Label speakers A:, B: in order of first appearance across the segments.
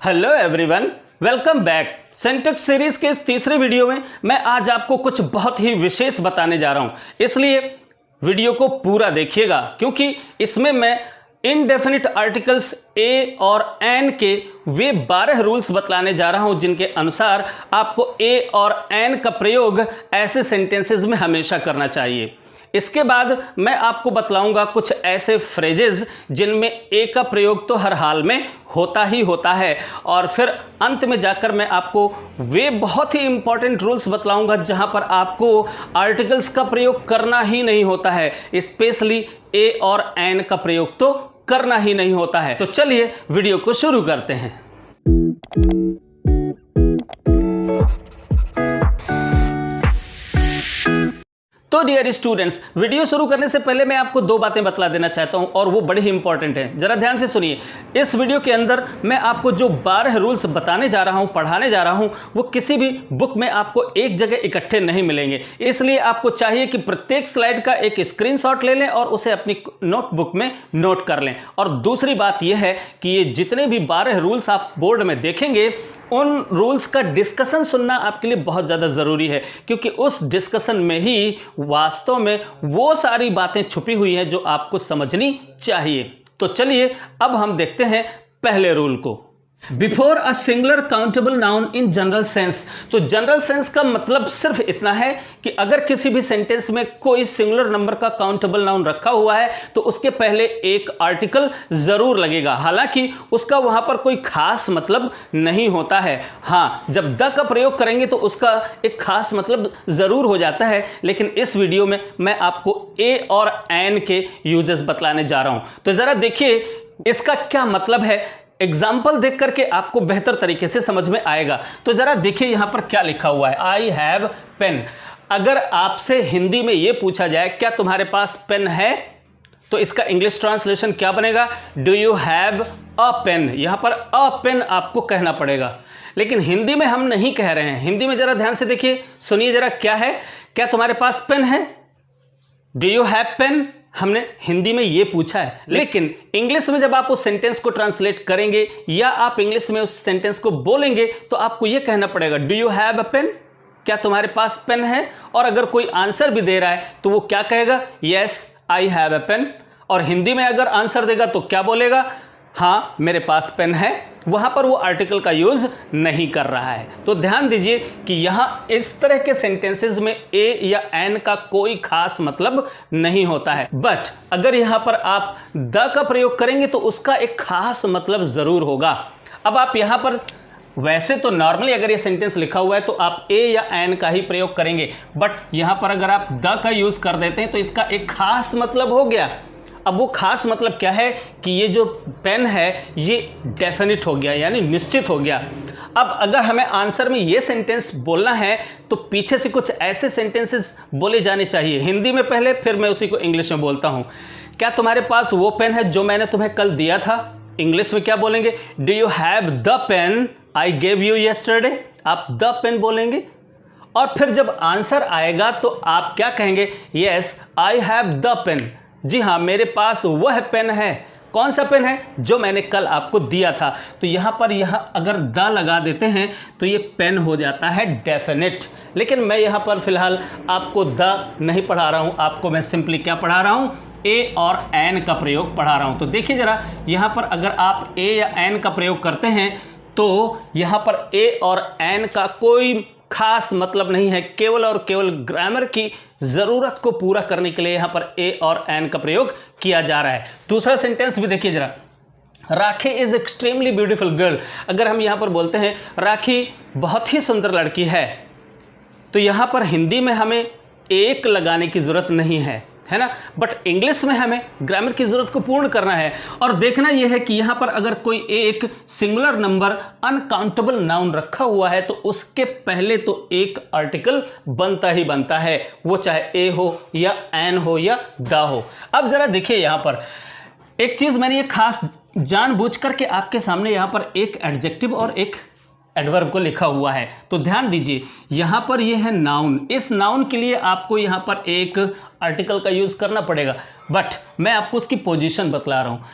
A: Hello everyone, welcome back. Syntax series के इस तीसरे वीडियो में मैं आज आपको कुछ बहुत ही विशेष बताने जा रहा हूं, इसलिए वीडियो को पूरा देखिएगा क्योंकि इसमें मैं इनडेफिनिट आर्टिकल्स ए और एन के वे 12 रूल्स बतलाने जा रहा हूं जिनके अनुसार आपको ए और एन का प्रयोग ऐसे सेंटेंसेस में हमेशा करना चाहिए। इसके बाद मैं आपको बतलाऊंगा कुछ ऐसे फ्रेजेस जिनमें ए का प्रयोग तो हर हाल में होता ही होता है, और फिर अंत में जाकर मैं आपको वे बहुत ही इंपॉर्टेंट रूल्स बतलाऊंगा जहां पर आपको आर्टिकल्स का प्रयोग करना ही नहीं होता है, स्पेशली ए और एन का प्रयोग तो करना ही नहीं होता है। तो चलिए वीडियो को शुरू करते हैं। तो डियर स्टूडेंट्स, वीडियो शुरू करने से पहले मैं आपको दो बातें बतला देना चाहता हूं और वो बड़ी ही इंपॉर्टेंट हैं। जरा ध्यान से सुनिए। इस वीडियो के अंदर मैं आपको जो 12 रूल्स बताने जा रहा हूं, पढ़ाने जा रहा हूं, वो किसी भी बुक में आपको एक जगह इकट्ठे नहीं मिलेंगे। इसलिए आपको चाहिए कि प्रत्येक स्लाइड का एक स्क्रीनशॉट ले लें और उसे अपनी नोटबुक में नोट कर लें। और दूसरी बात यह है कि ये जितने भी 12 रूल्स आप बोर्ड में देखेंगे उन रूल्स का डिस्कशन सुनना आपके लिए बहुत ज़्यादा ज़रूरी है, क्योंकि उस डिस्कशन में ही वास्तव में वो सारी बातें छुपी हुई हैं जो आपको समझनी चाहिए। तो चलिए अब हम देखते हैं पहले रूल को। Before a singular countable noun in general sense. तो जनरल सेंस का मतलब सिर्फ इतना है कि अगर किसी भी सेंटेंस में कोई सिंगुलर नंबर का काउंटेबल नाउन रखा हुआ है तो उसके पहले एक आर्टिकल जरूर लगेगा। हालांकि उसका वहां पर कोई खास मतलब नहीं होता है। हाँ, जब द का प्रयोग करेंगे तो उसका एक खास मतलब जरूर हो जाता है, लेकिन इस वीडियो में मैं आपको ए और एन के यूजेस बतलाने जा रहा हूं। तो जरा देखिए इसका क्या मतलब है। एग्जाम्पल देख करके आपको बेहतर तरीके से समझ में आएगा। तो जरा देखिए यहां पर क्या लिखा हुआ है, आई हैव पेन। अगर आपसे हिंदी में यह पूछा जाए क्या तुम्हारे पास पेन है, तो इसका इंग्लिश ट्रांसलेशन क्या बनेगा, do you have a pen. यहां पर अ पेन आपको कहना पड़ेगा, लेकिन हिंदी में हम नहीं कह रहे हैं। हिंदी में जरा ध्यान से देखिए, सुनिए जरा, क्या है, क्या तुम्हारे पास पेन है, डू यू हैव पेन। हमने हिंदी में ये पूछा है, लेकिन इंग्लिश में जब आप उस सेंटेंस को ट्रांसलेट करेंगे या आप इंग्लिश में उस सेंटेंस को बोलेंगे तो आपको ये कहना पड़ेगा, do you have a pen, क्या तुम्हारे पास पेन है। और अगर कोई आंसर भी दे रहा है तो वो क्या कहेगा, yes I have a pen. और हिंदी में अगर आंसर देगा तो क्या बोलेगा, हाँ मेरे पास पेन है। वहां पर वो आर्टिकल का यूज नहीं कर रहा है। तो ध्यान दीजिए कि यहां इस तरह के सेंटेंसेस में ए या एन का कोई खास मतलब नहीं होता है, बट अगर यहां पर आप द का प्रयोग करेंगे तो उसका एक खास मतलब जरूर होगा। अब आप यहां पर वैसे तो नॉर्मली अगर ये सेंटेंस लिखा हुआ है तो आप ए या एन का ही प्रयोग करेंगे, बट यहां पर अगर आप द का यूज कर देते हैं तो इसका एक खास मतलब हो गया। अब वो खास मतलब क्या है कि ये जो पेन है ये डेफिनिट हो गया, यानी निश्चित हो गया। अब अगर हमें आंसर में ये सेंटेंस बोलना है तो पीछे से कुछ ऐसे सेंटेंसेस बोले जाने चाहिए हिंदी में पहले, फिर मैं उसी को इंग्लिश में बोलता हूँ। क्या तुम्हारे पास वो पेन है जो मैंने तुम्हें कल दिया था। इंग्लिश में क्या बोलेंगे, do you have the pen I gave you yesterday. आप द पेन बोलेंगे और फिर जब आंसर आएगा तो आप क्या कहेंगे, yes I have the pen. जी हाँ, मेरे पास वह पेन है। कौन सा पेन है, जो मैंने कल आपको दिया था। तो यहाँ पर अगर द लगा देते हैं तो ये पेन हो जाता है डेफिनेट। लेकिन मैं यहाँ पर फिलहाल आपको द नहीं पढ़ा रहा हूँ, आपको मैं सिंपली क्या पढ़ा रहा हूँ, ए और एन का प्रयोग पढ़ा रहा हूँ। तो देखिए ज़रा, यहाँ पर अगर आप ए या एन का प्रयोग करते हैं तो यहाँ पर ए और एन का कोई खास मतलब नहीं है, केवल और केवल ग्रामर की ज़रूरत को पूरा करने के लिए यहाँ पर ए और एन का प्रयोग किया जा रहा है। दूसरा सेंटेंस भी देखिए जरा, राखी इज़ एक्सट्रीमली ब्यूटीफुल गर्ल। अगर हम यहाँ पर बोलते हैं राखी बहुत ही सुंदर लड़की है, तो यहाँ पर हिंदी में हमें एक लगाने की ज़रूरत नहीं है ना, बट इंग्लिश में हमें ग्रामर की ज़रूरत को पूर्ण करना है। और देखना यह है कि यहाँ पर अगर कोई एक सिंगुलर नंबर अनकाउंटेबल नाउन रखा हुआ है तो उसके पहले तो एक आर्टिकल बनता ही बनता है, वो चाहे ए हो या एन हो या द हो। अब ज़रा देखिए यहाँ पर एक चीज़ मैंने ये खास जानबूझ करके आपके सामने यहाँ पर एक एडजेक्टिव और एक एडवर्ब को लिखा हुआ है। तो ध्यान दीजिए, यहाँ पर यह है नाउन। इस नाउन के लिए आपको यहाँ पर एक आर्टिकल का यूज़ करना पड़ेगा, बट मैं आपको उसकी पोजीशन बतला रहा हूँ।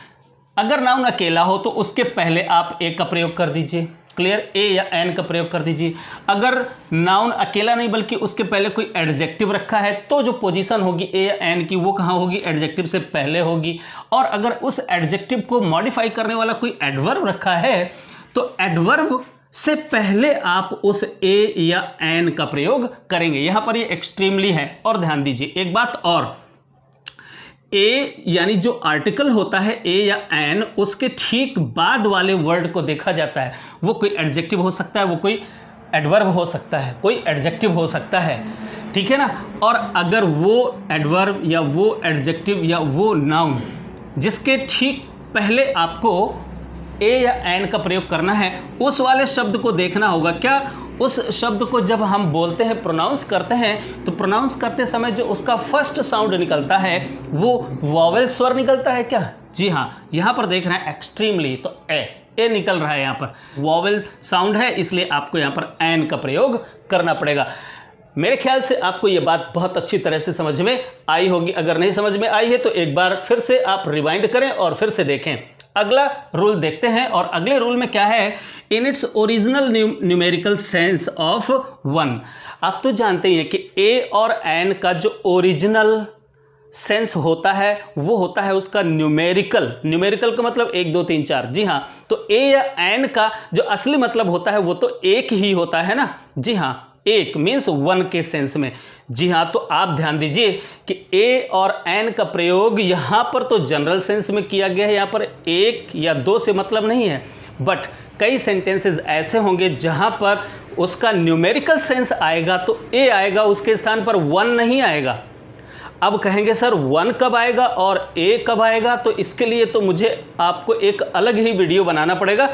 A: अगर नाउन अकेला हो तो उसके पहले आप ए का प्रयोग कर दीजिए, क्लियर, ए या एन का प्रयोग कर दीजिए। अगर नाउन अकेला नहीं बल्कि उसके पहले कोई एडजेक्टिव रखा है तो जो पोजीशन होगी ए या एन की वो कहाँ होगी, एडजेक्टिव से पहले होगी। और अगर उस एडजेक्टिव को मॉडिफाई करने वाला कोई एडवर्ब रखा है तो एडवर्ब से पहले आप उस ए या एन का प्रयोग करेंगे। यहां पर ये एक्सट्रीमली है। और ध्यान दीजिए एक बात और, ए यानी जो आर्टिकल होता है ए या एन, उसके ठीक बाद वाले वर्ड को देखा जाता है। वो कोई एडजेक्टिव हो सकता है, वो कोई एडवर्ब हो सकता है, कोई एडजेक्टिव हो सकता है, ठीक है ना। और अगर वो एडवर्ब या वो एडजेक्टिव या वो नाउन जिसके ठीक पहले आपको ए या एन का प्रयोग करना है, उस वाले शब्द को देखना होगा। क्या उस शब्द को जब हम बोलते हैं, प्रोनाउंस करते हैं, तो प्रोनाउंस करते समय जो उसका फर्स्ट साउंड निकलता है वो वॉवेल स्वर निकलता है क्या? जी हाँ, यहाँ पर देख रहे हैं एक्सट्रीमली, तो ए निकल रहा है, यहाँ पर वॉवेल साउंड है, इसलिए आपको यहाँ पर एन का प्रयोग करना पड़ेगा। मेरे ख्याल से आपको ये बात बहुत अच्छी तरह से समझ में आई होगी। अगर नहीं समझ में आई है तो एक बार फिर से आप रिवाइंड करें और फिर से देखें। अगला रूल देखते हैं, और अगले रूल में क्या है, in its original numerical sense of 1। आप तो जानते ही हैं कि ए और एन का जो ओरिजिनल सेंस होता है वो होता है उसका न्यूमेरिकल। न्यूमेरिकल का मतलब 1 2 3 4। जी हाँ, तो ए या एन का जो असली मतलब होता है वो तो एक ही होता है ना। जी हाँ, एक मीन्स 1 के सेंस में। जी हाँ, तो आप ध्यान दीजिए कि ए और एन का प्रयोग यहाँ पर तो जनरल सेंस में किया गया है। यहाँ पर 1 या 2 से मतलब नहीं है, बट कई सेंटेंसेस ऐसे होंगे जहाँ पर उसका न्यूमेरिकल सेंस आएगा तो ए आएगा, उसके स्थान पर 1 नहीं आएगा। अब कहेंगे सर 1 कब आएगा और ए कब आएगा, तो इसके लिए तो मुझे आपको एक अलग ही वीडियो बनाना पड़ेगा।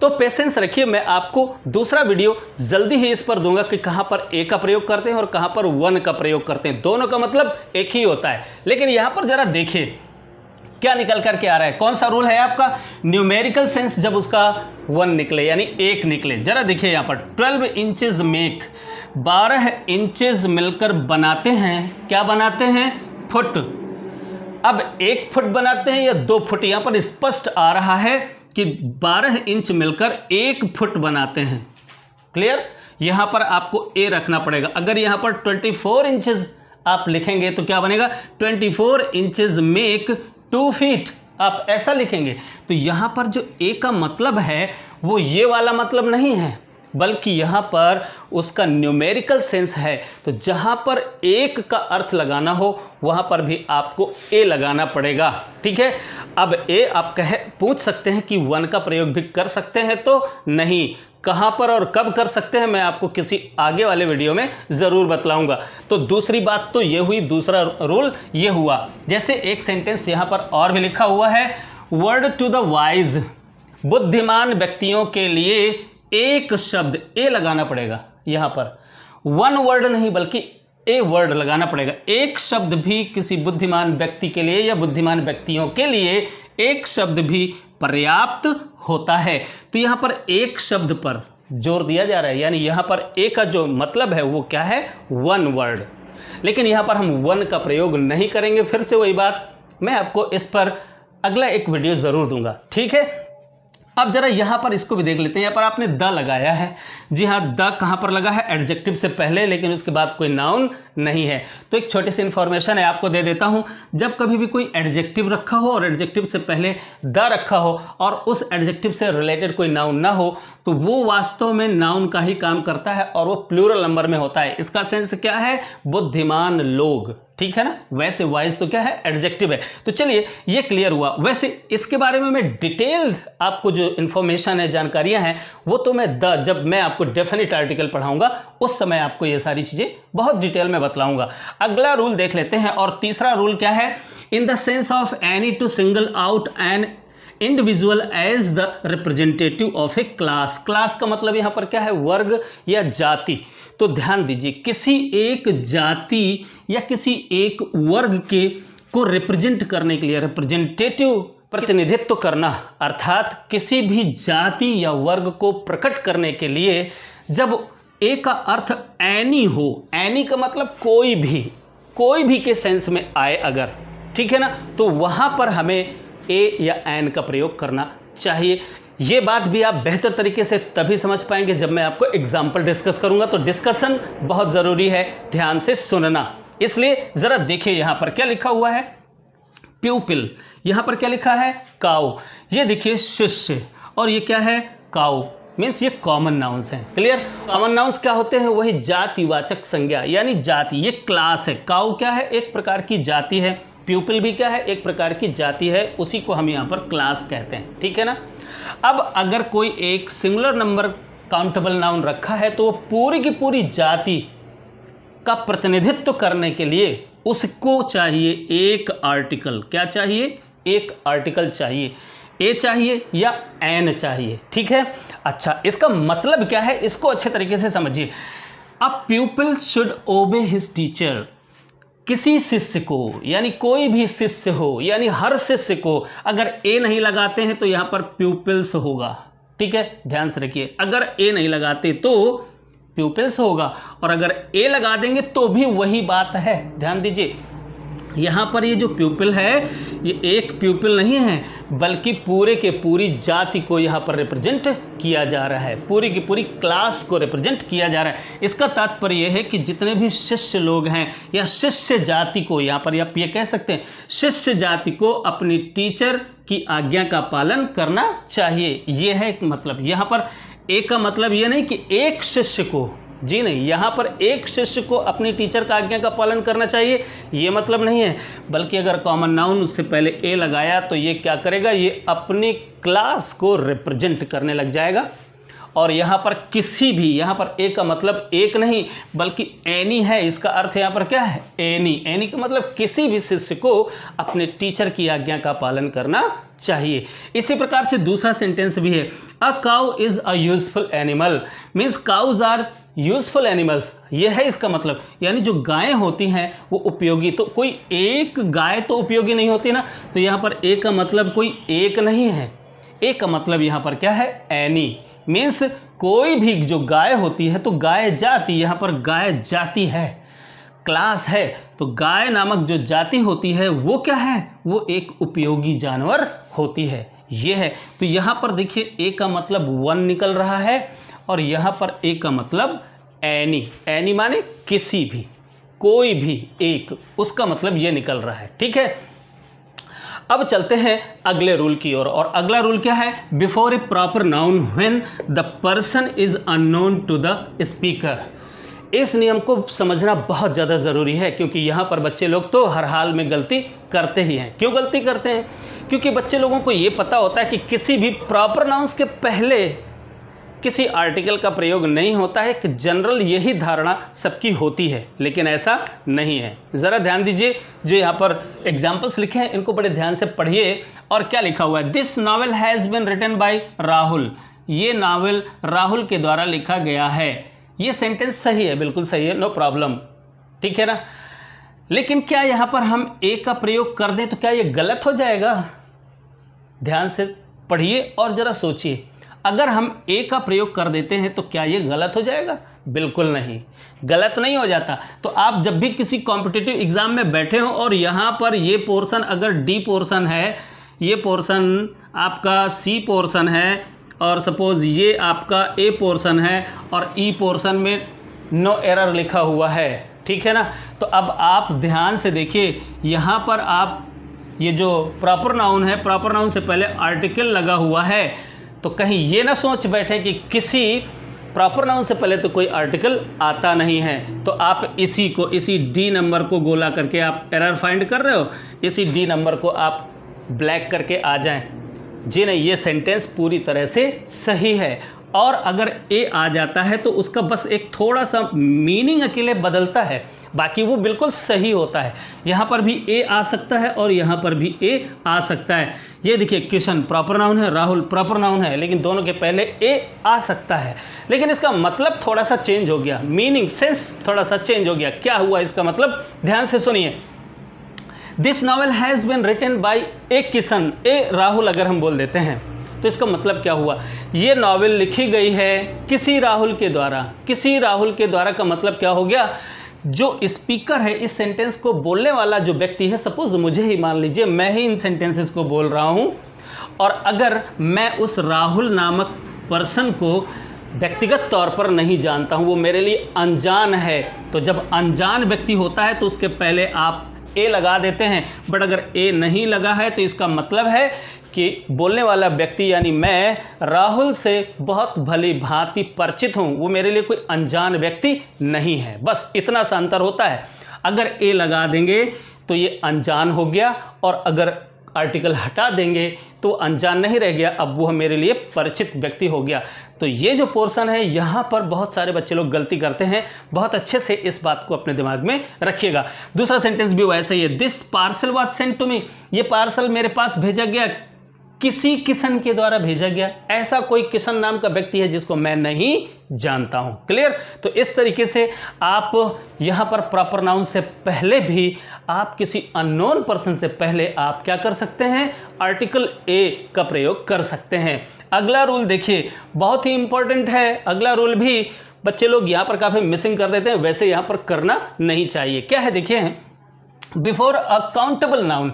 A: तो पेशेंस रखिए, मैं आपको दूसरा वीडियो जल्दी ही इस पर दूंगा कि कहाँ पर ए का प्रयोग करते हैं और कहाँ पर 1 का प्रयोग करते हैं। दोनों का मतलब एक ही होता है। लेकिन यहाँ पर जरा देखिए क्या निकल करके आ रहा है। कौन सा रूल है आपका, न्यूमेरिकल सेंस जब उसका 1 निकले यानी 1 निकले। जरा देखिए यहाँ पर 12 इंचेस मेक, 12 इंचेस मिलकर बनाते हैं, क्या बनाते हैं, फुट। अब 1 फुट बनाते हैं या 2 फुट, यहाँ पर स्पष्ट आ रहा है कि 12 इंच मिलकर 1 फुट बनाते हैं। क्लियर, यहां पर आपको ए रखना पड़ेगा। अगर यहां पर 24 इंचेस आप लिखेंगे तो क्या बनेगा, 24 इंचेस मेक 2 फीट, आप ऐसा लिखेंगे। तो यहां पर जो ए का मतलब है वो ये वाला मतलब नहीं है, बल्कि यहाँ पर उसका न्यूमेरिकल सेंस है। तो जहाँ पर 1 का अर्थ लगाना हो वहाँ पर भी आपको ए लगाना पड़ेगा, ठीक है। अब ए आप पूछ सकते हैं कि 1 का प्रयोग भी कर सकते हैं, तो नहीं, कहाँ पर और कब कर सकते हैं मैं आपको किसी आगे वाले वीडियो में ज़रूर बतलाऊंगा। तो दूसरी बात तो ये हुई, दूसरा रूल ये हुआ। जैसे एक सेंटेंस यहाँ पर और भी लिखा हुआ है, वर्ड टू द वाइज, बुद्धिमान व्यक्तियों के लिए एक शब्द ए लगाना पड़ेगा। यहाँ पर 1 वर्ड नहीं बल्कि ए वर्ड लगाना पड़ेगा। एक शब्द भी किसी बुद्धिमान व्यक्ति के लिए या बुद्धिमान व्यक्तियों के लिए एक शब्द भी पर्याप्त होता है। तो यहाँ पर एक शब्द पर जोर दिया जा रहा है, यानी यहाँ पर ए का जो मतलब है वो क्या है, 1 वर्ड। लेकिन यहाँ पर हम 1 का प्रयोग नहीं करेंगे। फिर से वही बात, मैं आपको इस पर अगला एक वीडियो ज़रूर दूंगा, ठीक है। अब जरा यहाँ पर इसको भी देख लेते हैं। यहाँ पर आपने द लगाया है। जी हाँ, द कहाँ पर लगा है, एडजेक्टिव से पहले, लेकिन उसके बाद कोई नाउन नहीं है। तो एक छोटी सी इन्फॉर्मेशन है, आपको दे देता हूँ। जब कभी भी कोई एडजेक्टिव रखा हो और एडजेक्टिव से पहले द रखा हो और उस एडजेक्टिव से रिलेटेड कोई नाउन ना हो, तो वो वास्तव में नाउन का ही काम करता है और वो प्लूरल नंबर में होता है। इसका सेंस क्या है, बुद्धिमान लोग, ठीक है ना। वैसे वाइज तो क्या है, एडजेक्टिव है। तो चलिए ये क्लियर हुआ। वैसे इसके बारे में मैं डिटेल्ड आपको जो इन्फॉर्मेशन है, जानकारियां हैं, वो तो मैं जब मैं आपको डेफिनेट आर्टिकल पढ़ाऊंगा उस समय आपको ये सारी चीजें बहुत डिटेल में बतलाऊंगा। अगला रूल देख लेते हैं। और तीसरा रूल क्या है, in the sense of any to single out an individual as the representative of a class. Class का मतलब यहाँ पर क्या है, वर्ग या जाति। तो ध्यान दीजिए, किसी एक जाति या किसी एक वर्ग के को रिप्रेजेंट करने के लिए, रिप्रेजेंटेटिव प्रतिनिधित्व करना, अर्थात किसी भी जाति या वर्ग को प्रकट करने के लिए जब ए का अर्थ एनी हो, एनी का मतलब कोई भी के सेंस में आए अगर, ठीक है ना, तो वहाँ पर हमें ए या एन का प्रयोग करना चाहिए। ये बात भी आप बेहतर तरीके से तभी समझ पाएंगे जब मैं आपको एग्जाम्पल डिस्कस करूंगा। तो डिस्कशन बहुत ज़रूरी है, ध्यान से सुनना। इसलिए ज़रा देखिए यहाँ पर क्या लिखा हुआ है, प्यूपिल। यहाँ पर क्या लिखा है, काऊ। ये देखिए शिष्य, और ये क्या है, काऊ। मीन्स ये कॉमन नाउन्स हैं। क्लियर? कॉमन नाउन्स क्या होते हैं, वही जातिवाचक संज्ञा, यानी जाति। ये क्लास है। काऊ क्या है, एक प्रकार की जाति है। प्यूपिल भी क्या है, एक प्रकार की जाति है। उसी को हम यहाँ पर क्लास कहते हैं। ठीक है ना। अब अगर कोई एक सिंगुलर नंबर काउंटेबल नाउन रखा है तो वो पूरी की पूरी जाति का प्रतिनिधित्व करने के लिए उसको चाहिए एक आर्टिकल। क्या चाहिए, एक आर्टिकल चाहिए। ए चाहिए या एन चाहिए। ठीक है। अच्छा, इसका मतलब क्या है, इसको अच्छे तरीके से समझिए। A pupil should obey his teacher. किसी शिष्य को, यानी कोई भी शिष्य हो, यानी हर शिष्य को अगर ए नहीं लगाते हैं तो यहाँ पर प्यूपिल्स होगा। ठीक है, ध्यान से रखिए। अगर ए नहीं लगाते तो प्यूपिल्स होगा, और अगर ए लगा देंगे तो भी वही बात है। ध्यान दीजिए, यहाँ पर ये जो प्यूपिल है, ये एक प्यूपिल नहीं है, बल्कि पूरे के पूरी जाति को यहाँ पर रिप्रेजेंट किया जा रहा है। पूरी की पूरी क्लास को रिप्रेजेंट किया जा रहा है। इसका तात्पर्य यह है कि जितने भी शिष्य लोग हैं या शिष्य जाति को, यहाँ पर आप ये कह सकते हैं, शिष्य जाति को अपनी टीचर की आज्ञा का पालन करना चाहिए। ये है एक मतलब। यहाँ पर एक का मतलब ये नहीं कि एक शिष्य को, जी नहीं, यहाँ पर एक शिष्य को अपनी टीचर का आज्ञा का पालन करना चाहिए, ये मतलब नहीं है। बल्कि अगर कॉमन नाउन उससे पहले ए लगाया तो ये क्या करेगा, ये अपनी क्लास को रिप्रेजेंट करने लग जाएगा। और यहाँ पर किसी भी, यहाँ पर ए का मतलब एक नहीं बल्कि एनी है। इसका अर्थ यहाँ पर क्या है, एनी। एनी का मतलब किसी भी शिष्य को अपने टीचर की आज्ञा का पालन करना चाहिए। इसी प्रकार से दूसरा सेंटेंस भी है, a cow is a useful animal. Means cows are useful animals. ये है इसका मतलब, यानी जो गायें होती हैं वो उपयोगी। तो कोई एक गाय तो उपयोगी नहीं होती ना। तो यहाँ पर ए का मतलब कोई एक नहीं है। ए का मतलब यहाँ पर क्या है, एनी। मीन्स कोई भी जो गाय होती है, तो गाय जाति, यहाँ पर गाय जाति है, क्लास है। तो गाय नामक जो जाति होती है वो क्या है, वो एक उपयोगी जानवर होती है। ये है। तो यहाँ पर देखिए ए का मतलब वन निकल रहा है, और यहाँ पर ए का मतलब एनी। एनी माने किसी भी, कोई भी एक, उसका मतलब ये निकल रहा है। ठीक है। अब चलते हैं अगले रूल की ओर। और अगला रूल क्या है, before a proper noun when the person is unknown to the speaker. इस नियम को समझना बहुत ज़्यादा ज़रूरी है, क्योंकि यहाँ पर बच्चे लोग तो हर हाल में गलती करते ही हैं। क्यों गलती करते हैं, क्योंकि बच्चे लोगों को ये पता होता है कि किसी भी प्रॉपर नाउन्स के पहले किसी आर्टिकल का प्रयोग नहीं होता है। कि जनरल यही धारणा सबकी होती है, लेकिन ऐसा नहीं है। ज़रा ध्यान दीजिए, जो यहाँ पर एग्जाम्पल्स लिखे हैं इनको बड़े ध्यान से पढ़िए। और क्या लिखा हुआ है, this novel has been written by Rahul. ये नावल राहुल के द्वारा लिखा गया है। ये सेंटेंस सही है, बिल्कुल सही है, नो प्रॉब्लम। ठीक है ना। लेकिन क्या यहाँ पर हम ए का प्रयोग कर दें तो क्या ये गलत हो जाएगा? ध्यान से पढ़िए और ज़रा सोचिए। अगर हम ए का प्रयोग कर देते हैं तो क्या ये गलत हो जाएगा? बिल्कुल नहीं, गलत नहीं हो जाता। तो आप जब भी किसी कॉम्पिटिटिव एग्ज़ाम में बैठे हो और यहाँ पर ये पोर्शन अगर डी पोर्शन है, ये पोर्शन आपका सी पोर्शन है, और सपोज़ ये आपका ए पोर्शन है, और ई पोर्शन में नो एरर लिखा हुआ है। ठीक है ना। तो अब आप ध्यान से देखिए, यहाँ पर आप ये जो प्रॉपर नाउन है, प्रॉपर नाउन से पहले आर्टिकल लगा हुआ है। तो कहीं ये ना सोच बैठे कि किसी प्रॉपर नाउन से पहले तो कोई आर्टिकल आता नहीं है, तो आप इसी को, इसी डी नंबर को गोला करके आप एरर फाइंड कर रहे हो, इसी डी नंबर को आप ब्लैक करके आ जाएं। जी नहीं, ये सेंटेंस पूरी तरह से सही है। और अगर ए आ जाता है तो उसका बस एक थोड़ा सा मीनिंग अकेले बदलता है, बाकी वो बिल्कुल सही होता है। यहाँ पर भी ए आ सकता है और यहाँ पर भी ए आ सकता है। ये देखिए, किशन प्रॉपर नाउन है, राहुल प्रॉपर नाउन है, लेकिन दोनों के पहले ए आ सकता है। लेकिन इसका मतलब थोड़ा सा चेंज हो गया, मीनिंग सेंस थोड़ा सा चेंज हो गया। क्या हुआ इसका मतलब, ध्यान से सुनिए। This novel has been written by a Kishan. A Rahul अगर हम बोल देते हैं तो इसका मतलब क्या हुआ, ये नॉवेल लिखी गई है किसी राहुल के द्वारा। किसी राहुल के द्वारा का मतलब क्या हो गया जो स्पीकर है, इस सेंटेंस को बोलने वाला जो व्यक्ति है, सपोज मुझे ही मान लीजिए, मैं ही इन सेंटेंसेस को बोल रहा हूँ, और अगर मैं उस राहुल नामक पर्सन को व्यक्तिगत तौर पर नहीं जानता हूँ, वो मेरे लिए अनजान है, तो जब अनजान व्यक्ति होता है तो उसके पहले आप ए लगा देते हैं। बट अगर ए नहीं लगा है तो इसका मतलब है कि बोलने वाला व्यक्ति यानी मैं राहुल से बहुत भली भांति परिचित हूँ, वो मेरे लिए कोई अनजान व्यक्ति नहीं है। बस इतना सा अंतर होता है। अगर ए लगा देंगे तो ये अनजान हो गया, और अगर आर्टिकल हटा देंगे तो अनजान नहीं रह गया, अब वो मेरे लिए परिचित व्यक्ति हो गया। तो ये जो पोर्शन है, यहाँ पर बहुत सारे बच्चे लोग गलती करते हैं। बहुत अच्छे से इस बात को अपने दिमाग में रखिएगा। दूसरा सेंटेंस भी वैसे ही है, this parcel was sent to me, ये पार्सल मेरे पास भेजा गया, किसी किशन के द्वारा भेजा गया। ऐसा कोई किशन नाम का व्यक्ति है जिसको मैं नहीं जानता हूं। क्लियर? तो इस तरीके से आप यहां पर प्रॉपर नाउन से पहले भी आप किसी अननोन पर्सन से पहले आप क्या कर सकते हैं, आर्टिकल ए का प्रयोग कर सकते हैं। अगला रूल देखिए, बहुत ही इंपॉर्टेंट है। अगला रूल भी बच्चे लोग यहां पर काफी मिसिंग कर देते हैं, वैसे यहां पर करना नहीं चाहिए। क्या है देखिए, बिफोर अ काउंटेबल नाउन,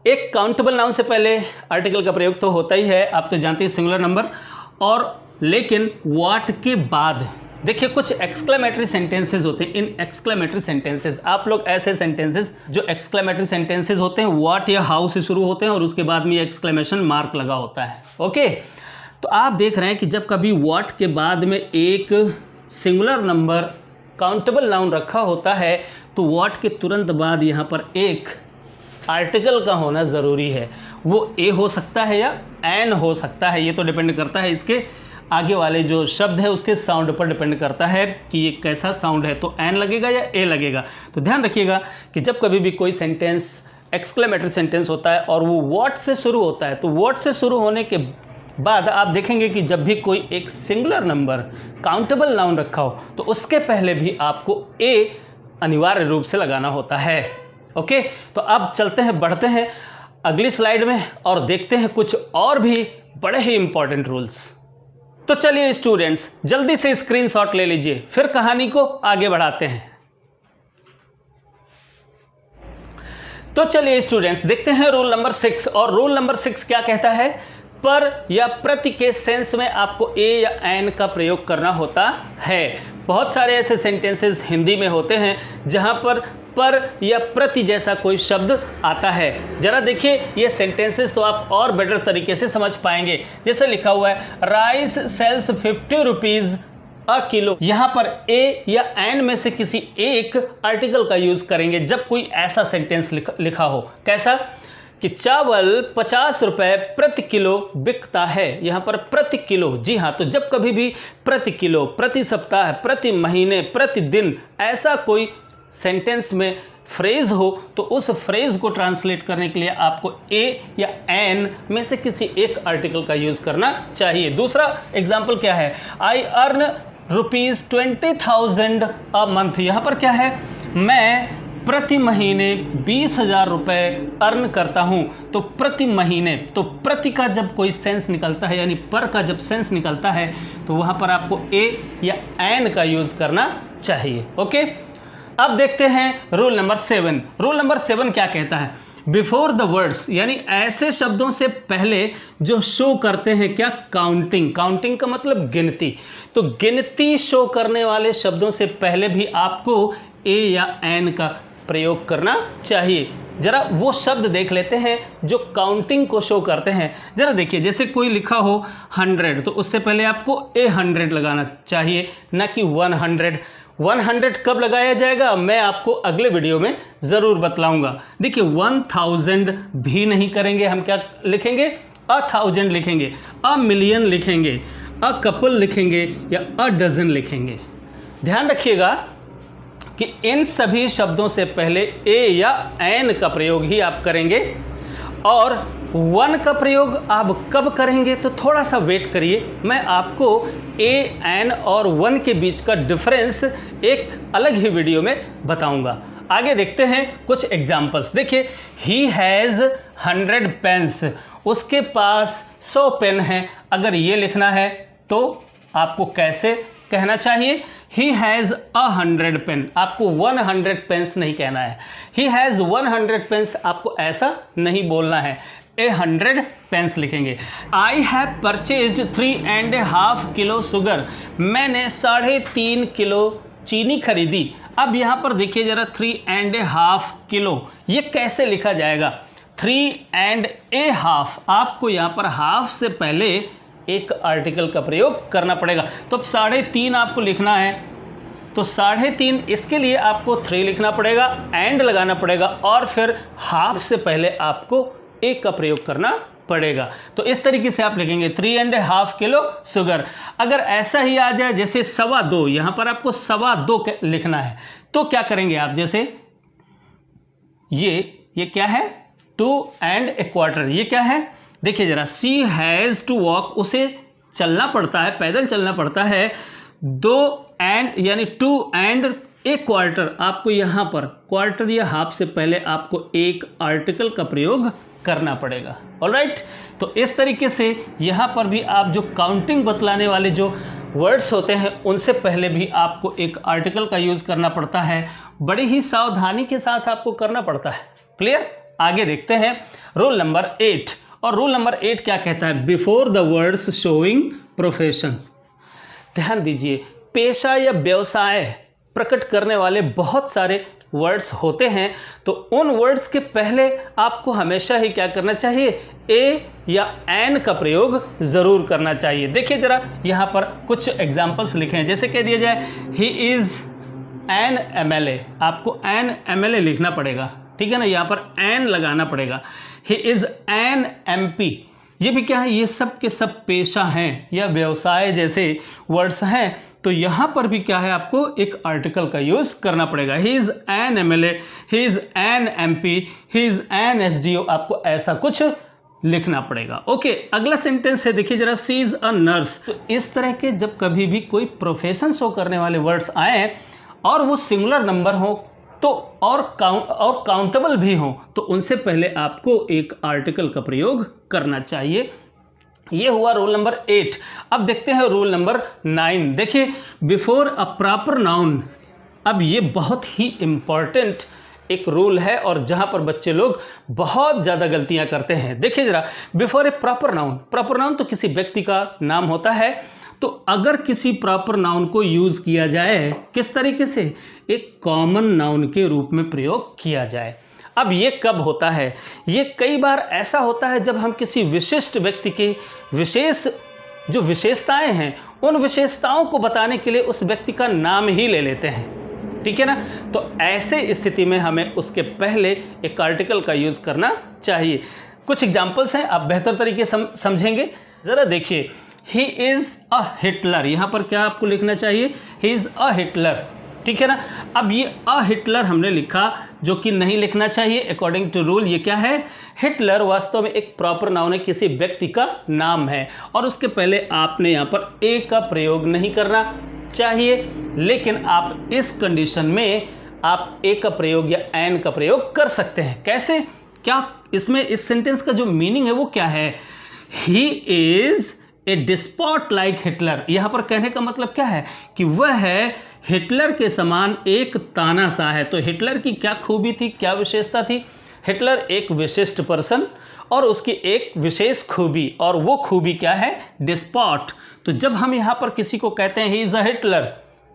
A: एक काउंटेबल नाउन से पहले आर्टिकल का प्रयोग तो होता ही है, आप तो जानते हैं, सिंगुलर नंबर। और लेकिन व्हाट के बाद देखिए कुछ एक्सक्लेमेटरी सेंटेंसेस होते हैं। इन एक्सक्लेमेटरी सेंटेंसेस आप लोग ऐसे सेंटेंसेस जो एक्सक्लेमेटरी सेंटेंसेस होते हैं, व्हाट या हाउ से शुरू होते हैं और उसके बाद में एक्सक्लेमेशन मार्क लगा होता है। ओके, तो आप देख रहे हैं कि जब कभी व्हाट के बाद में एक सिंगुलर नंबर काउंटेबल नाउन रखा होता है तो व्हाट के तुरंत बाद यहाँ पर एक आर्टिकल का होना ज़रूरी है। वो ए हो सकता है या एन हो सकता है, ये तो डिपेंड करता है इसके आगे वाले जो शब्द है उसके साउंड पर डिपेंड करता है कि ये कैसा साउंड है, तो एन लगेगा या ए लगेगा। तो ध्यान रखिएगा कि जब कभी भी कोई सेंटेंस एक्सक्लेमेटरी सेंटेंस होता है और वो व्हाट से शुरू होता है, तो व्हाट से शुरू होने के बाद आप देखेंगे कि जब भी कोई एक सिंगुलर नंबर काउंटेबल नाउन रखा हो तो उसके पहले भी आपको ए अनिवार्य रूप से लगाना होता है। ओके, तो अब चलते हैं, बढ़ते हैं अगली स्लाइड में और देखते हैं कुछ और भी बड़े ही इंपॉर्टेंट रूल्स। तो चलिए स्टूडेंट्स, जल्दी से स्क्रीनशॉट ले लीजिए, फिर कहानी को आगे बढ़ाते हैं। तो चलिए स्टूडेंट्स, देखते हैं रूल नंबर 6। और रूल नंबर 6 क्या कहता है, पर या प्रति के सेंस में आपको ए या एन का प्रयोग करना होता है। बहुत सारे ऐसे सेंटेंसेस हिंदी में होते हैं जहां पर या प्रति जैसा कोई शब्द आता है। जरा देखिए ये सेंटेंसेस तो आप और बेटर तरीके से समझ पाएंगे। जैसे लिखा हुआ है, rice sells 50 rupees a kilo. यहाँ पर ए या एन में से किसी एक आर्टिकल का यूज करेंगे जब कोई ऐसा सेंटेंस लिखा हो। कैसा कि चावल 50 रुपये प्रति किलो बिकता है। यहाँ पर प्रति किलो, जी हाँ, तो जब कभी भी प्रति किलो, प्रति सप्ताह, प्रति महीने, प्रति दिन ऐसा कोई सेंटेंस में फ्रेज हो तो उस फ्रेज को ट्रांसलेट करने के लिए आपको ए या एन में से किसी एक आर्टिकल का यूज करना चाहिए। दूसरा एग्जाम्पल क्या है, आई अर्न ₹20,000 अ मंथ। यहाँ पर क्या है, मैं प्रति महीने 20,000 रुपये अर्न करता हूँ। तो प्रति महीने, तो प्रति का जब कोई सेंस निकलता है यानी पर का जब सेंस निकलता है तो वहाँ पर आपको ए या एन का यूज करना चाहिए। ओके, अब देखते हैं रूल नंबर 7। रूल नंबर 7 क्या कहता है, बिफोर द वर्ड्स, यानी ऐसे शब्दों से पहले जो शो करते हैं क्या, काउंटिंग। काउंटिंग का मतलब गिनती। तो गिनती शो करने वाले शब्दों से पहले भी आपको ए या एन का प्रयोग करना चाहिए। जरा वो शब्द देख लेते हैं जो काउंटिंग को शो करते हैं। जरा देखिए, जैसे कोई लिखा हो 100 तो उससे पहले आपको ए 100 लगाना चाहिए, ना कि 100। 100 कब लगाया जाएगा मैं आपको अगले वीडियो में ज़रूर बतलाऊंगा। देखिए 1000 भी नहीं करेंगे, हम क्या लिखेंगे, 1000 लिखेंगे, अ मिलियन लिखेंगे, अ कपल लिखेंगे या अ डजन लिखेंगे। ध्यान रखिएगा कि इन सभी शब्दों से पहले ए या एन का प्रयोग ही आप करेंगे। और 1 का प्रयोग आप कब करेंगे तो थोड़ा सा वेट करिए, मैं आपको ए एन और 1 के बीच का डिफरेंस एक अलग ही वीडियो में बताऊंगा। आगे देखते हैं कुछ एग्जाम्पल्स। देखिए, ही हैज़ 100 पेन्स, उसके पास 100 पेन हैं। अगर ये लिखना है तो आपको कैसे कहना चाहिए ही हैज़ 100 पेन, आपको 100 पेन्स नहीं कहना है। ही हैज़ 100 पेन्स, आपको ऐसा नहीं बोलना है, 100 पेन्स लिखेंगे। I have purchased 3.5 kilo sugar, मैंने 3.5 किलो चीनी खरीदी। अब यहाँ पर देखिए ज़रा 3.5 किलो, ये कैसे लिखा जाएगा? 3.5, आपको यहाँ पर हाफ से पहले एक आर्टिकल का प्रयोग करना पड़ेगा। तो अब 3.5 आपको लिखना है, तो 3.5 इसके लिए आपको 3 लिखना पड़ेगा, एंड लगाना पड़ेगा, और फिर हाफ से पहले आपको एक का प्रयोग करना पड़ेगा। तो इस तरीके से आप लिखेंगे 3.5 किलो शुगर। अगर ऐसा ही आ जाए जैसे 2.25, यहाँ पर आपको 2.25 लिखना है, तो क्या करेंगे आप? जैसे ये क्या है? 2.25, ये क्या है? देखिए जरा, सी हैज़ टू वॉक, उसे चलना पड़ता है, पैदल चलना पड़ता है 2 एंड यानी 2.25, आपको यहाँ पर क्वार्टर या हाफ से पहले आपको एक आर्टिकल का प्रयोग करना पड़ेगा। ऑलराइट, तो इस तरीके से यहाँ पर भी आप जो काउंटिंग बतलाने वाले जो वर्ड्स होते हैं उनसे पहले भी आपको एक आर्टिकल का यूज़ करना पड़ता है, बड़ी ही सावधानी के साथ आपको करना पड़ता है। क्लियर? आगे देखते हैं रूल नंबर 8। और रूल नंबर 8 क्या कहता है? Before the words showing professions. ध्यान दीजिए, पेशा या व्यवसाय प्रकट करने वाले बहुत सारे वर्ड्स होते हैं, तो उन वर्ड्स के पहले आपको हमेशा ही क्या करना चाहिए? ए या एन का प्रयोग ज़रूर करना चाहिए। देखिए ज़रा, यहाँ पर कुछ एग्जाम्पल्स लिखे हैं, जैसे कह दिया जाए ही इज़ एन MLA, आपको एन MLA लिखना पड़ेगा, ठीक है ना, यहाँ पर एन लगाना पड़ेगा। ही इज़ एन MP, ये भी क्या है? ये सब के सब पेशा हैं या व्यवसाय जैसे वर्ड्स हैं, तो यहाँ पर भी क्या है? आपको एक आर्टिकल का यूज़ करना पड़ेगा। He is an MLA, he is an MP, he is an SDO, आपको ऐसा कुछ लिखना पड़ेगा। ओके, अगला सेंटेंस है, देखिए जरा, सी इज़ अ नर्स। तो इस तरह के जब कभी भी कोई प्रोफेशन शो करने वाले वर्ड्स आए और वो सिंगुलर नंबर हो तो और काउंटेबल भी हो, तो उनसे पहले आपको एक आर्टिकल का प्रयोग करना चाहिए। ये हुआ रूल नंबर 8। अब देखते हैं रूल नंबर 9। देखिए, बिफोर अ प्रॉपर नाउन, अब ये बहुत ही इम्पॉर्टेंट एक रूल है और जहाँ पर बच्चे लोग बहुत ज़्यादा गलतियाँ करते हैं। देखिए ज़रा, बिफोर ए प्रॉपर नाउन तो किसी व्यक्ति का नाम होता है, तो अगर किसी प्रॉपर नाउन को यूज़ किया जाए, किस तरीके से? एक कॉमन नाउन के रूप में प्रयोग किया जाए। अब ये कब होता है? ये कई बार ऐसा होता है जब हम किसी विशिष्ट व्यक्ति के विशेष जो विशेषताएं हैं, उन विशेषताओं को बताने के लिए उस व्यक्ति का नाम ही ले लेते हैं, ठीक है ना। तो ऐसे स्थिति में हमें उसके पहले एक आर्टिकल का यूज़ करना चाहिए। कुछ एग्जाम्पल्स हैं, आप बेहतर तरीके से समझेंगे। ज़रा देखिए, ही इज़ अ हिटलर, यहाँ पर क्या आपको लिखना चाहिए? ही इज़ अ हिटलर, ठीक है ना। अब ये अ हिटलर हमने लिखा, जो कि नहीं लिखना चाहिए अकॉर्डिंग टू रूल। ये क्या है? हिटलर वास्तव में एक प्रॉपर नाउन है, किसी व्यक्ति का नाम है, और उसके पहले आपने यहाँ पर ए का प्रयोग नहीं करना चाहिए। लेकिन आप इस कंडीशन में आप ए का प्रयोग या एन का प्रयोग कर सकते हैं। कैसे? क्या इसमें इस सेंटेंस का जो मीनिंग है वो क्या है? He is a despot like Hitler. यहाँ पर कहने का मतलब क्या है? कि वह है हिटलर के समान एक तानाशाह है। तो हिटलर की क्या खूबी थी, क्या विशेषता थी? हिटलर एक विशिष्ट पर्सन और उसकी एक विशेष खूबी, और वो खूबी क्या है? डिस्पॉट। तो जब हम यहाँ पर किसी को कहते हैं ही इज़ अ हिटलर,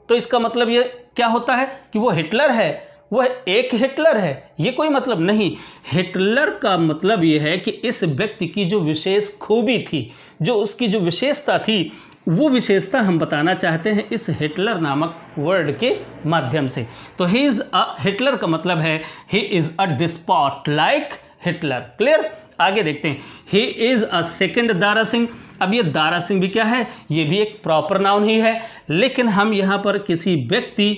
A: तो इसका मतलब ये क्या होता है? कि वो हिटलर है, वह एक हिटलर है, ये कोई मतलब नहीं। हिटलर का मतलब ये है कि इस व्यक्ति की जो विशेष खूबी थी, जो उसकी जो विशेषता थी, वो विशेषता हम बताना चाहते हैं इस हिटलर नामक वर्ड के माध्यम से। तो ही इज़ अ हिटलर का मतलब है he is a despot like Hitler. Clear? आगे देखते हैं, he is a second Dara Singh. अब ये दारा सिंह भी क्या है? ये भी एक प्रॉपर नाउन ही है, लेकिन हम यहाँ पर किसी व्यक्ति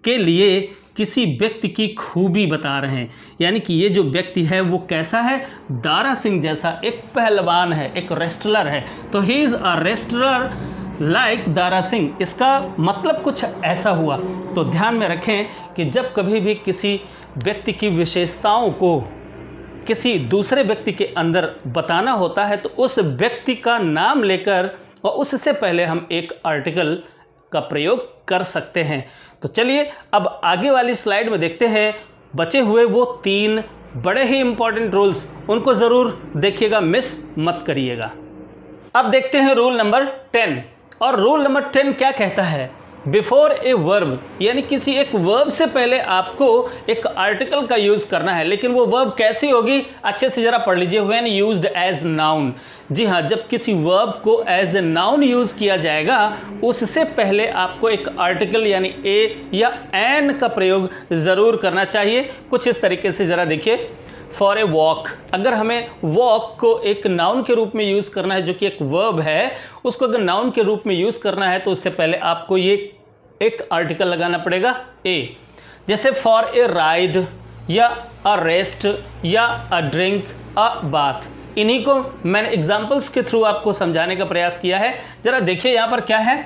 A: के लिए किसी व्यक्ति की खूबी बता रहे हैं, यानी कि ये जो व्यक्ति है वो कैसा है? दारा सिंह जैसा एक पहलवान है, एक रेस्लर है। तो ही is a wrestler like Dara Singh, इसका मतलब कुछ ऐसा हुआ। तो ध्यान में रखें कि जब कभी भी किसी व्यक्ति की विशेषताओं को किसी दूसरे व्यक्ति के अंदर बताना होता है, तो उस व्यक्ति का नाम लेकर और उससे पहले हम एक आर्टिकल का प्रयोग कर सकते हैं। तो चलिए अब आगे वाली स्लाइड में देखते हैं बचे हुए वो 3 बड़े ही इंपॉर्टेंट रूल्स, उनको ज़रूर देखिएगा, मिस मत करिएगा। अब देखते हैं रूल नंबर 10। और रूल नंबर 10 क्या कहता है? बिफोर ए वर्ब, यानी किसी एक वर्ब से पहले आपको एक आर्टिकल का यूज़ करना है। लेकिन वो वर्ब कैसी होगी, अच्छे से ज़रा पढ़ लीजिए। व्हेन यूज्ड एज नाउन, जी हाँ, जब किसी वर्ब को एज ए नाउन यूज़ किया जाएगा उससे पहले आपको एक आर्टिकल यानी ए या एन का प्रयोग ज़रूर करना चाहिए। कुछ इस तरीके से ज़रा देखिए। फॉर ए वॉक, अगर हमें वॉक को एक नाउन के रूप में यूज़ करना है, जो कि एक वर्ब है, उसको अगर नाउन के रूप में यूज़ करना है तो उससे पहले आपको ये एक आर्टिकल लगाना पड़ेगा ए। जैसे फॉर ए राइड या अ रेस्ट या अ ड्रिंक, अ बाथ। इन्हीं को मैंने एग्जाम्पल्स के थ्रू आपको समझाने का प्रयास किया है। ज़रा देखिए यहाँ पर क्या है।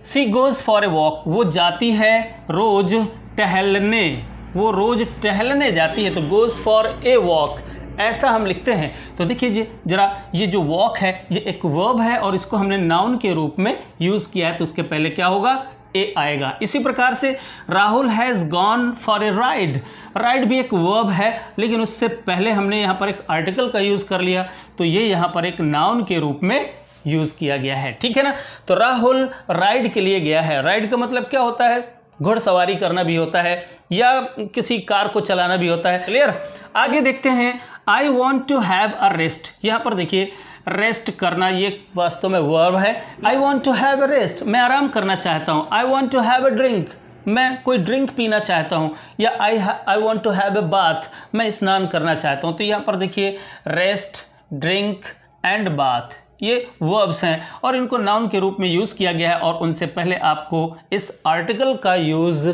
A: सी गोज़ फॉर ए वॉक, वो जाती है रोज़ टहलने, वो रोज़ टहलने जाती है, तो गोज़ फॉर ए वॉक ऐसा हम लिखते हैं। तो देखिए ज़रा, ये जो वॉक है ये एक वर्ब है और इसको हमने नाउन के रूप में यूज़ किया है, तो उसके पहले क्या होगा, ए आएगा। इसी प्रकार से Rahul has gone for a ride, ride भी एक वर्ब है लेकिन उससे पहले हमने यहाँ पर एक आर्टिकल का यूज़ कर लिया, तो ये यहाँ पर एक नाउन के रूप में यूज़ किया गया है। ठीक है ना। तो राहुल राइड के लिए गया है। राइड का मतलब क्या होता है? घुड़सवारी करना भी होता है या किसी कार को चलाना भी होता है। क्लियर। आगे देखते हैं। I want to have a rest, यहाँ पर देखिए रेस्ट करना ये वास्तव में वर्ब है। I want to have a rest, मैं आराम करना चाहता हूँ। I want to have a drink, मैं कोई ड्रिंक पीना चाहता हूँ। या I want to have a bath, मैं स्नान करना चाहता हूँ। तो यहाँ पर देखिए रेस्ट, ड्रिंक एंड बाथ ये वर्ब्स हैं और इनको नाउन के रूप में यूज़ किया गया है और उनसे पहले आपको इस आर्टिकल का यूज़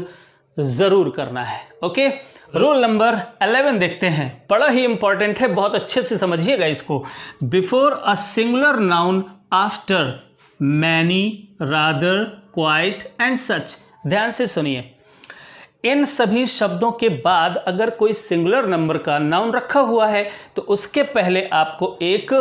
A: ज़रूर करना है। ओके। रूल नंबर 11 देखते हैं, बड़ा ही इंपॉर्टेंट है, बहुत अच्छे से समझिएगा इसको। Before a singular noun after many, rather, quiet and such. ध्यान से सुनिए, इन सभी शब्दों के बाद अगर कोई सिंगुलर नंबर का नाउन रखा हुआ है तो उसके पहले आपको एक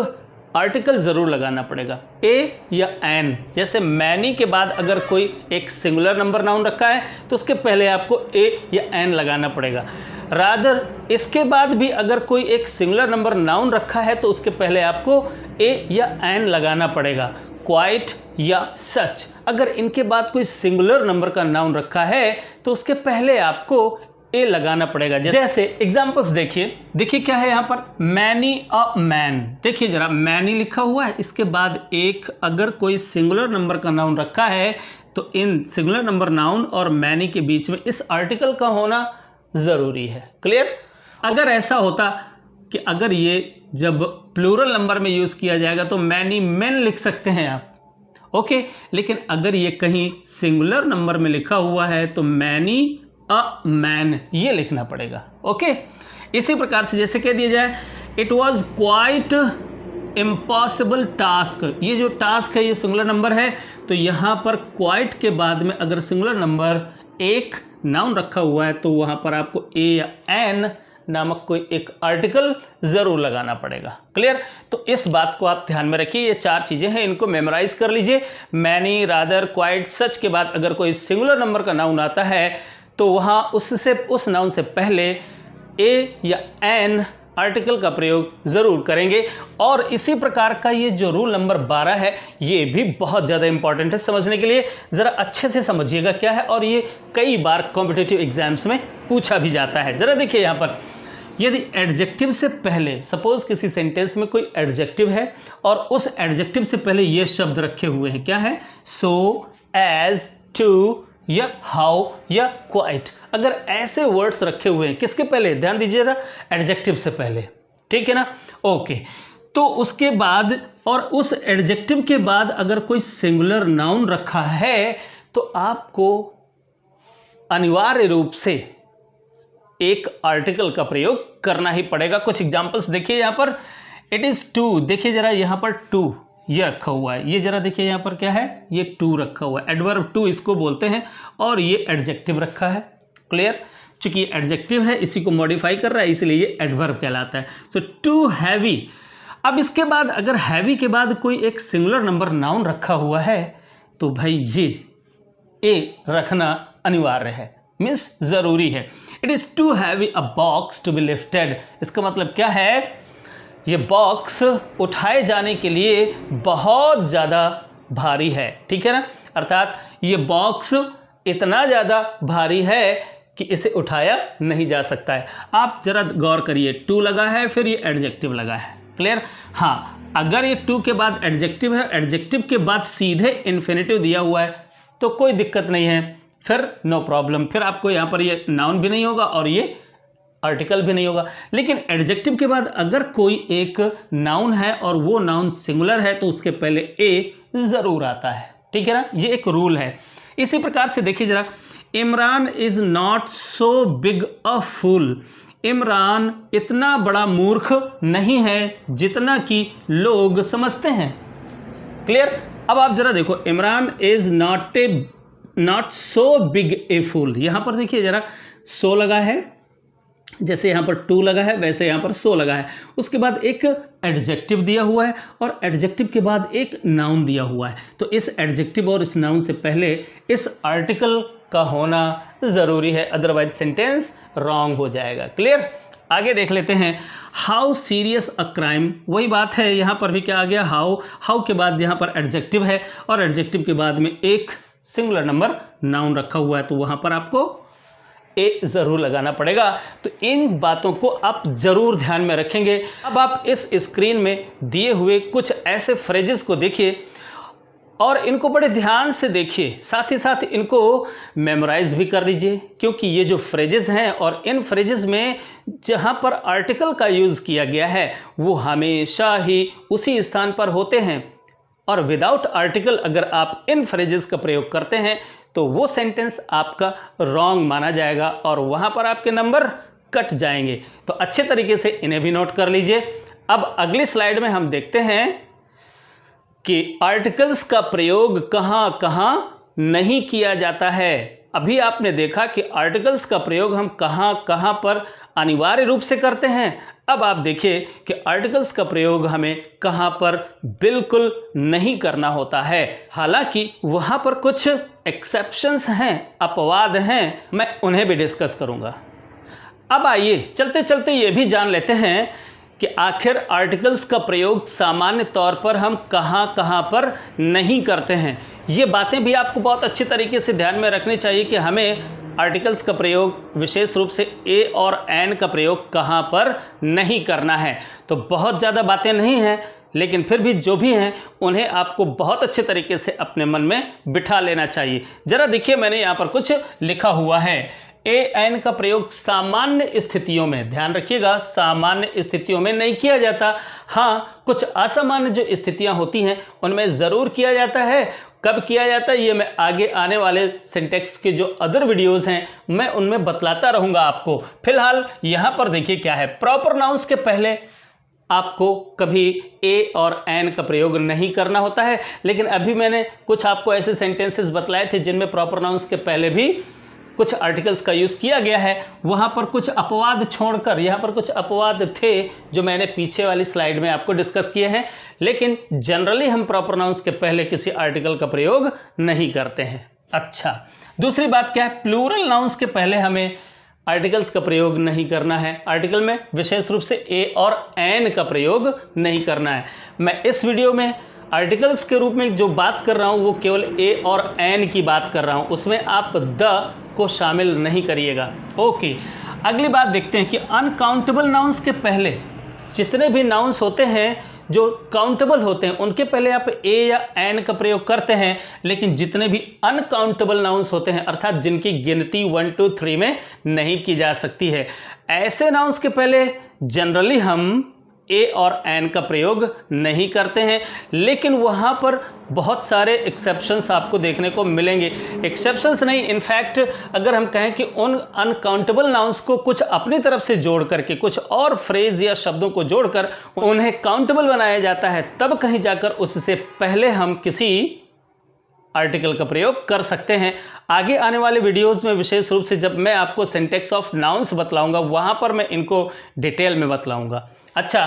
A: आर्टिकल ज़रूर लगाना पड़ेगा, ए या एन। जैसे मैनी के बाद अगर कोई एक सिंगुलर नंबर नाउन रखा है तो उसके पहले आपको ए या एन लगाना पड़ेगा। रादर, इसके बाद भी अगर कोई एक सिंगुलर नंबर नाउन रखा है तो उसके पहले आपको ए या एन लगाना पड़ेगा। क्वाइट या सच, अगर इनके बाद कोई सिंगुलर नंबर का नाउन रखा है तो उसके पहले आपको ए लगाना पड़ेगा। जैसे एग्जांपल्स देखिए क्या है यहाँ पर, मैनी अ मैन। देखिए जरा, मैनी लिखा हुआ है, इसके बाद एक अगर कोई सिंगुलर नंबर का नाउन रखा है तो इन सिंगुलर नंबर नाउन और मैनी के बीच में इस आर्टिकल का होना ज़रूरी है। क्लियर। अगर ऐसा होता कि अगर ये जब प्लूरल नंबर में यूज़ किया जाएगा तो मैनी मेन लिख सकते हैं आप, ओके। लेकिन अगर ये कहीं सिंगुलर नंबर में लिखा हुआ है तो मैनी अ मैन ये लिखना पड़ेगा, ओके। इसी प्रकार से जैसे कह दिया जाए, it was quite impossible task. ये जो टास्क है ये सिंगुलर नंबर है, तो यहाँ पर क्वाइट के बाद में अगर सिंगुलर नंबर एक नाउन रखा हुआ है तो वहाँ पर आपको ए या एन नामक कोई एक आर्टिकल ज़रूर लगाना पड़ेगा। क्लियर। तो इस बात को आप ध्यान में रखिए, ये 4 चीज़ें हैं, इनको मेमोराइज कर लीजिए। मैनी, रादर, क्वाइट, सच के बाद अगर कोई सिंगुलर नंबर का नाउन आता है तो वहाँ उस नाउन से पहले ए या एन आर्टिकल का प्रयोग ज़रूर करेंगे। और इसी प्रकार का ये जो रूल नंबर 12 है ये भी बहुत ज़्यादा इंपॉर्टेंट है समझने के लिए। ज़रा अच्छे से समझिएगा क्या है, और ये कई बार कॉम्पिटिटिव एग्जाम्स में पूछा भी जाता है। ज़रा देखिए यहाँ पर, यदि एडजेक्टिव से पहले, सपोज किसी सेंटेंस में कोई एडजेक्टिव है और उस एडजेक्टिव से पहले ये शब्द रखे हुए हैं, क्या है, सो, एज, टू या हाउ या क्वाइट, अगर ऐसे वर्ड्स रखे हुए हैं किसके पहले, ध्यान दीजिएगा, एडजेक्टिव से पहले। ठीक है ना, ओके। तो उसके बाद और उस एडजेक्टिव के बाद अगर कोई सिंगुलर नाउन रखा है तो आपको अनिवार्य रूप से एक आर्टिकल का प्रयोग करना ही पड़ेगा। कुछ एग्जांपल्स देखिए यहाँ पर, इट इज़ टू। देखिए जरा यहाँ पर टू ये रखा हुआ है, ये जरा देखिए यहाँ पर क्या है, ये टू रखा हुआ है, एडवर्ब टू इसको बोलते हैं, और ये एडजेक्टिव रखा है। क्लियर। चूंकि ये एडजेक्टिव है इसी को मॉडिफाई कर रहा है इसलिए ये एडवर्ब कहलाता है। सो टू हैवी। अब इसके बाद अगर हैवी के बाद कोई एक सिंगुलर नंबर नाउन रखा हुआ है तो भाई ये ए रखना अनिवार्य है, मीन्स ज़रूरी है। It is too heavy a box to be lifted. इसका मतलब क्या है, ये बॉक्स उठाए जाने के लिए बहुत ज़्यादा भारी है, ठीक है ना। अर्थात ये बॉक्स इतना ज़्यादा भारी है कि इसे उठाया नहीं जा सकता है। आप जरा गौर करिए, टू लगा है, फिर ये एडजेक्टिव लगा है, क्लियर। हाँ, अगर ये टू के बाद एडजेक्टिव है, एडजेक्टिव के बाद सीधे इन्फिनेटिव दिया हुआ है तो कोई दिक्कत नहीं है, फिर नो प्रॉब्लम, फिर आपको यहाँ पर ये नाउन भी नहीं होगा और ये आर्टिकल भी नहीं होगा। लेकिन एडजेक्टिव के बाद अगर कोई एक नाउन है और वो नाउन सिंगुलर है तो उसके पहले ए ज़रूर आता है, ठीक है ना, ये एक रूल है। इसी प्रकार से देखिए जरा, Imran is not so big a fool. Imran इतना बड़ा मूर्ख नहीं है जितना कि लोग समझते हैं, क्लियर। अब आप जरा देखो, Imran is not so big a fool, यहाँ पर देखिए जरा, सो लगा है, जैसे यहाँ पर टू लगा है वैसे यहाँ पर सो लगा है, उसके बाद एक एडजेक्टिव दिया हुआ है और एडजेक्टिव के बाद एक नाउन दिया हुआ है। तो इस एडजेक्टिव और इस नाउन से पहले इस आर्टिकल का होना ज़रूरी है, अदरवाइज सेंटेंस रॉन्ग हो जाएगा, क्लियर। आगे देख लेते हैं, हाउ सीरियस अ क्राइम। वही बात है, यहाँ पर भी क्या आ गया, हाउ के बाद यहाँ पर एडजेक्टिव है और एडजेक्टिव के बाद में एक सिंगुलर नंबर नाउन रखा हुआ है, तो वहाँ पर आपको ए ज़रूर लगाना पड़ेगा। तो इन बातों को आप ज़रूर ध्यान में रखेंगे। अब आप इस स्क्रीन में दिए हुए कुछ ऐसे फ्रेजेस को देखिए और इनको बड़े ध्यान से देखिए, साथ ही साथ इनको मेमोराइज भी कर लीजिए, क्योंकि ये जो फ्रेजेस हैं और इन फ्रेजेस में जहाँ पर आर्टिकल का यूज़ किया गया है वो हमेशा ही उसी स्थान पर होते हैं, और विदाउट आर्टिकल अगर आप इन फ्रेजेस का प्रयोग करते हैं तो वो सेंटेंस आपका रॉन्ग माना जाएगा और वहाँ पर आपके नंबर कट जाएंगे। तो अच्छे तरीके से इन्हें भी नोट कर लीजिए। अब अगली स्लाइड में हम देखते हैं कि आर्टिकल्स का प्रयोग कहाँ कहाँ नहीं किया जाता है। अभी आपने देखा कि आर्टिकल्स का प्रयोग हम कहाँ कहाँ पर अनिवार्य रूप से करते हैं। अब आप देखिए कि आर्टिकल्स का प्रयोग हमें कहाँ पर बिल्कुल नहीं करना होता है। हालांकि वहाँ पर कुछ एक्सेप्शंस हैं, अपवाद हैं, मैं उन्हें भी डिस्कस करूँगा। अब आइए चलते चलते ये भी जान लेते हैं कि आखिर आर्टिकल्स का प्रयोग सामान्य तौर पर हम कहाँ कहाँ पर नहीं करते हैं। ये बातें भी आपको बहुत अच्छी तरीके से ध्यान में रखनी चाहिए कि हमें आर्टिकल्स का प्रयोग विशेष रूप से ए और एन का प्रयोग कहाँ पर नहीं करना है। तो बहुत ज़्यादा बातें नहीं हैं, लेकिन फिर भी जो भी हैं उन्हें आपको बहुत अच्छे तरीके से अपने मन में बिठा लेना चाहिए। ज़रा देखिए, मैंने यहाँ पर कुछ लिखा हुआ है। ए एन का प्रयोग सामान्य स्थितियों में, ध्यान रखिएगा, सामान्य स्थितियों में नहीं किया जाता। हाँ, कुछ असामान्य जो स्थितियाँ होती हैं उनमें ज़रूर किया जाता है। कब किया जाता है ये मैं आगे आने वाले सिंटेक्स के जो अदर वीडियोस हैं मैं उनमें बतलाता रहूँगा आपको। फिलहाल यहाँ पर देखिए क्या है, प्रॉपर नाउंस के पहले आपको कभी ए और एन का प्रयोग नहीं करना होता है, लेकिन अभी मैंने कुछ आपको ऐसे सेंटेंसेस बतलाए थे जिनमें प्रॉपर नाउंस के पहले भी कुछ आर्टिकल्स का यूज़ किया गया है। वहाँ पर कुछ अपवाद छोड़कर यहाँ पर कुछ अपवाद थे जो मैंने पीछे वाली स्लाइड में आपको डिस्कस किए हैं, लेकिन जनरली हम प्रॉपर नाउंस के पहले किसी आर्टिकल का प्रयोग नहीं करते हैं। अच्छा, दूसरी बात क्या है, प्लूरल नाउंस के पहले हमें आर्टिकल्स का प्रयोग नहीं करना है। आर्टिकल में विशेष रूप से ए और एन का प्रयोग नहीं करना है। मैं इस वीडियो में आर्टिकल्स के रूप में जो बात कर रहा हूँ वो केवल ए और एन की बात कर रहा हूँ, उसमें आप द को शामिल नहीं करिएगा। ओके, अगली बात देखते हैं कि अनकाउंटेबल नाउंस के पहले जितने भी नाउंस होते हैं जो काउंटेबल होते हैं उनके पहले आप ए या एन का प्रयोग करते हैं, लेकिन जितने भी अनकाउंटेबल नाउंस होते हैं अर्थात जिनकी गिनती 1 2 3 में नहीं की जा सकती है, ऐसे नाउंस के पहले जनरली हम ए और एन का प्रयोग नहीं करते हैं। लेकिन वहाँ पर बहुत सारे एक्सेप्शंस आपको देखने को मिलेंगे। एक्सेप्शंस नहीं, इनफैक्ट अगर हम कहें कि उन अनकाउंटेबल नाउंस को कुछ अपनी तरफ से जोड़ करके कुछ और फ्रेज या शब्दों को जोड़कर उन्हें काउंटेबल बनाया जाता है, तब कहीं जाकर उससे पहले हम किसी आर्टिकल का प्रयोग कर सकते हैं। आगे आने वाले वीडियोस में विशेष रूप से जब मैं आपको सिंटेक्स ऑफ नाउंस बतलाऊंगा वहाँ पर मैं इनको डिटेल में बतलाऊंगा। अच्छा,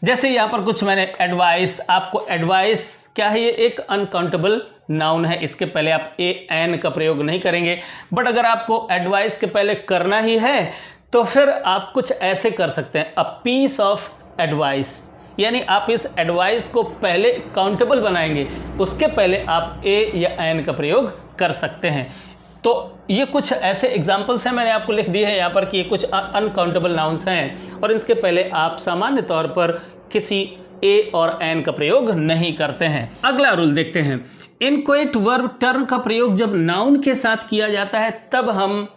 A: जैसे यहाँ पर कुछ मैंने एडवाइस, आपको एडवाइस क्या है, ये एक अनकाउंटेबल नाउन है, इसके पहले आप ए एन का प्रयोग नहीं करेंगे। बट अगर आपको एडवाइस के पहले करना ही है तो फिर आप कुछ ऐसे कर सकते हैं, अ पीस ऑफ एडवाइस, यानी आप इस एडवाइस को पहले काउंटेबल बनाएंगे, उसके पहले आप ए या एन का प्रयोग कर सकते हैं। तो ये कुछ ऐसे एग्जाम्पल्स हैं, मैंने आपको लिख दिए हैं यहाँ पर कि ये कुछ अनकाउंटेबल नाउन्स हैं और इसके पहले आप सामान्य तौर पर किसी ए और एन का प्रयोग नहीं करते हैं। अगला रूल देखते हैं, इनक्वेट वर्ब टर्न का प्रयोग जब नाउन के साथ किया जाता है तब हम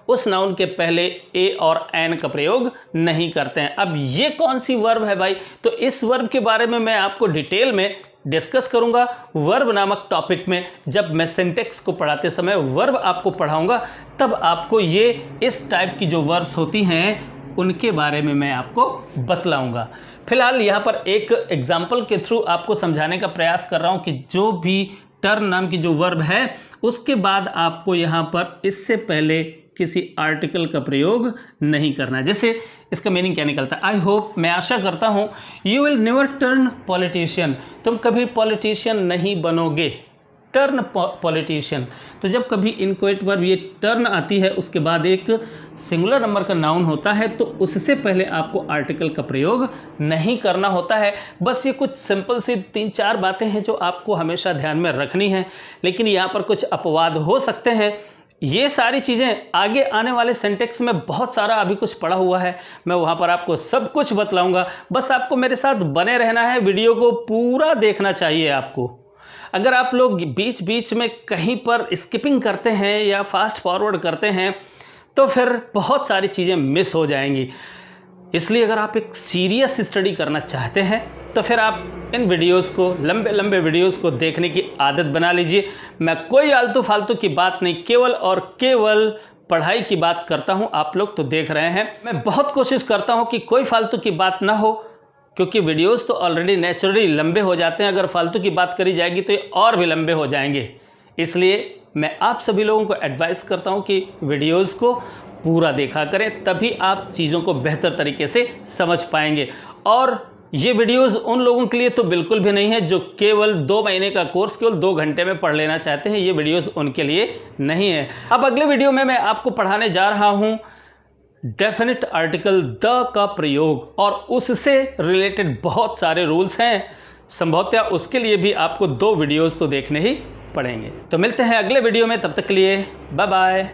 A: उस नाउन के पहले ए और एन का प्रयोग नहीं करते हैं। अब ये कौन सी वर्ब है भाई, तो इस वर्ब के बारे में मैं आपको डिटेल में डिस्कस करूंगा वर्ब नामक टॉपिक में। जब मैं सिंटेक्स को पढ़ाते समय वर्ब आपको पढ़ाऊंगा तब आपको ये इस टाइप की जो वर्ब्स होती हैं उनके बारे में मैं आपको बतलाऊंगा। फिलहाल यहाँ पर एक एग्जाम्पल के थ्रू आपको समझाने का प्रयास कर रहा हूँ कि जो भी टर्न नाम की जो वर्ब है उसके बाद आपको यहाँ पर इससे पहले किसी आर्टिकल का प्रयोग नहीं करना। जैसे इसका मीनिंग क्या निकलता है, आई होप, मैं आशा करता हूँ, you will never turn politician, तुम कभी पॉलिटिशियन नहीं बनोगे। टर्न पॉलिटिशियन, तो जब कभी इनक्वेट वर्ब ये टर्न आती है उसके बाद एक सिंगुलर नंबर का नाउन होता है तो उससे पहले आपको आर्टिकल का प्रयोग नहीं करना होता है। बस ये कुछ सिंपल सी 3-4 बातें हैं जो आपको हमेशा ध्यान में रखनी है, लेकिन यहाँ पर कुछ अपवाद हो सकते हैं। ये सारी चीज़ें आगे आने वाले सिंटेक्स में बहुत सारा अभी कुछ पड़ा हुआ है, मैं वहाँ पर आपको सब कुछ बतलाऊंगा। बस आपको मेरे साथ बने रहना है, वीडियो को पूरा देखना चाहिए आपको। अगर आप लोग बीच बीच में कहीं पर स्किपिंग करते हैं या फास्ट फॉरवर्ड करते हैं तो फिर बहुत सारी चीज़ें मिस हो जाएंगी। इसलिए अगर आप एक सीरियस स्टडी करना चाहते हैं तो फिर आप इन वीडियोस को, लंबे लंबे वीडियोस को देखने की आदत बना लीजिए। मैं कोई आलतू फालतू की बात नहीं, केवल और केवल पढ़ाई की बात करता हूं। आप लोग तो देख रहे हैं, मैं बहुत कोशिश करता हूं कि कोई फालतू की बात ना हो, क्योंकि वीडियोस तो ऑलरेडी नेचुरली लंबे हो जाते हैं। अगर फालतू की बात करी जाएगी तो ये और भी लंबे हो जाएंगे। इसलिए मैं आप सभी लोगों को एडवाइस करता हूं कि वीडियोस को पूरा देखा करें, तभी आप चीज़ों को बेहतर तरीके से समझ पाएंगे। और ये वीडियोस उन लोगों के लिए तो बिल्कुल भी नहीं है जो केवल 2 महीने का कोर्स केवल 2 घंटे में पढ़ लेना चाहते हैं, ये वीडियोस उनके लिए नहीं है। अब अगले वीडियो में मैं आपको पढ़ाने जा रहा हूँ डेफिनेट आर्टिकल द का प्रयोग, और उससे रिलेटेड बहुत सारे रूल्स हैं। संभवतः उसके लिए भी आपको 2 वीडियोस तो देखने ही पड़ेंगे। तो मिलते हैं अगले वीडियो में, तब तक के लिए बाय बाय।